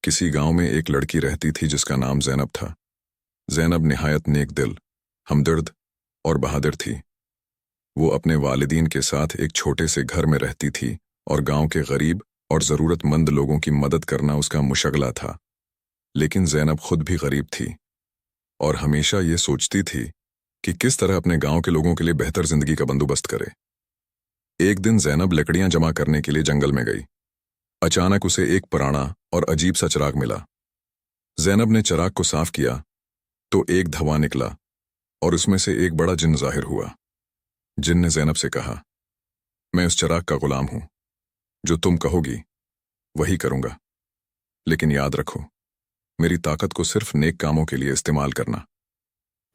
किसी गांव में एक लड़की रहती थी जिसका नाम ज़ैनब था। ज़ैनब निहायत नेक दिल, हमदर्द और बहादुर थी। वो अपने वालिदीन के साथ एक छोटे से घर में रहती थी और गांव के गरीब और ज़रूरतमंद लोगों की मदद करना उसका मुशगला था। लेकिन ज़ैनब खुद भी गरीब थी और हमेशा ये सोचती थी कि किस तरह अपने गांव के लोगों के लिए बेहतर जिंदगी का बंदोबस्त करे। एक दिन ज़ैनब लकड़ियां जमा करने के लिए जंगल में गई। अचानक उसे एक पुराना और अजीब सा चिराग मिला। ज़ैनब ने चिराग को साफ किया तो एक धुआं निकला और उसमें से एक बड़ा जिन जाहिर हुआ। जिन ने ज़ैनब से कहा, मैं उस चिराग का गुलाम हूं, जो तुम कहोगी वही करूंगा, लेकिन याद रखो मेरी ताकत को सिर्फ नेक कामों के लिए इस्तेमाल करना।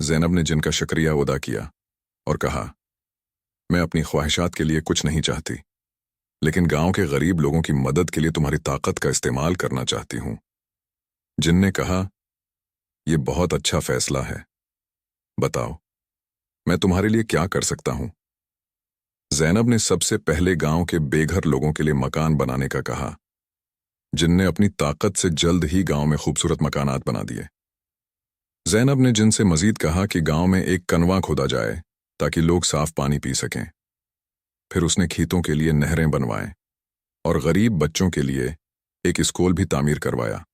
ज़ैनब ने जिन का शुक्रिया अदा किया और कहा, मैं अपनी ख्वाहिशात के लिए कुछ नहीं चाहती, लेकिन गांव के गरीब लोगों की मदद के लिए तुम्हारी ताकत का इस्तेमाल करना चाहती हूं। जिन ने कहा, यह बहुत अच्छा फैसला है, बताओ मैं तुम्हारे लिए क्या कर सकता हूं। ज़ैनब ने सबसे पहले गांव के बेघर लोगों के लिए मकान बनाने का कहा। जिन ने अपनी ताकत से जल्द ही गांव में खूबसूरत मकानात बना दिए। ज़ैनब ने जिन से मजीद कहा कि गांव में एक कनवा खोदा जाए ताकि लोग साफ पानी पी सकें। फिर उसने खेतों के लिए नहरें बनवाएं और गरीब बच्चों के लिए एक स्कूल भी तामीर करवाया।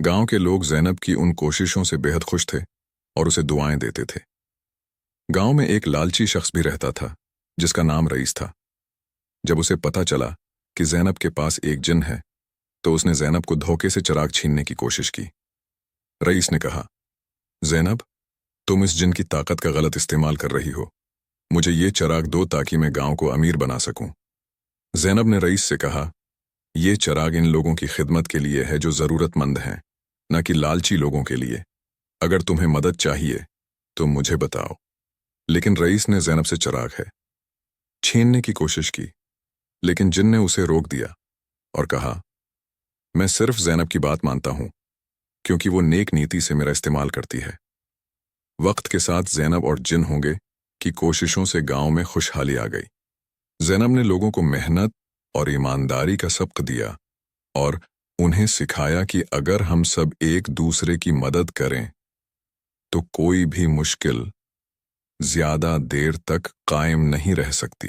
गांव के लोग ज़ैनब की उन कोशिशों से बेहद खुश थे और उसे दुआएं देते थे। गांव में एक लालची शख्स भी रहता था जिसका नाम रईस था। जब उसे पता चला कि ज़ैनब के पास एक जिन है तो उसने ज़ैनब को धोखे से चिराग छीनने की कोशिश की। रईस ने कहा, ज़ैनब, तुम इस जिन की ताकत का गलत इस्तेमाल कर रही हो। मुझे ये चिराग दो ताकि मैं गांव को अमीर बना सकूं। ज़ैनब ने रईस से कहा, ये चिराग इन लोगों की खिदमत के लिए है जो ज़रूरतमंद हैं, न कि लालची लोगों के लिए। अगर तुम्हें मदद चाहिए तो मुझे बताओ। लेकिन रईस ने ज़ैनब से चिराग है छीनने की कोशिश की, लेकिन जिन ने उसे रोक दिया और कहा, मैं सिर्फ ज़ैनब की बात मानता हूं क्योंकि वो नेक नीति से मेरा इस्तेमाल करती है। वक्त के साथ ज़ैनब और जिन होंगे की कोशिशों से गांव में खुशहाली आ गई। ज़ैनब ने लोगों को मेहनत और ईमानदारी का सबक दिया और उन्हें सिखाया कि अगर हम सब एक दूसरे की मदद करें तो कोई भी मुश्किल ज्यादा देर तक कायम नहीं रह सकती।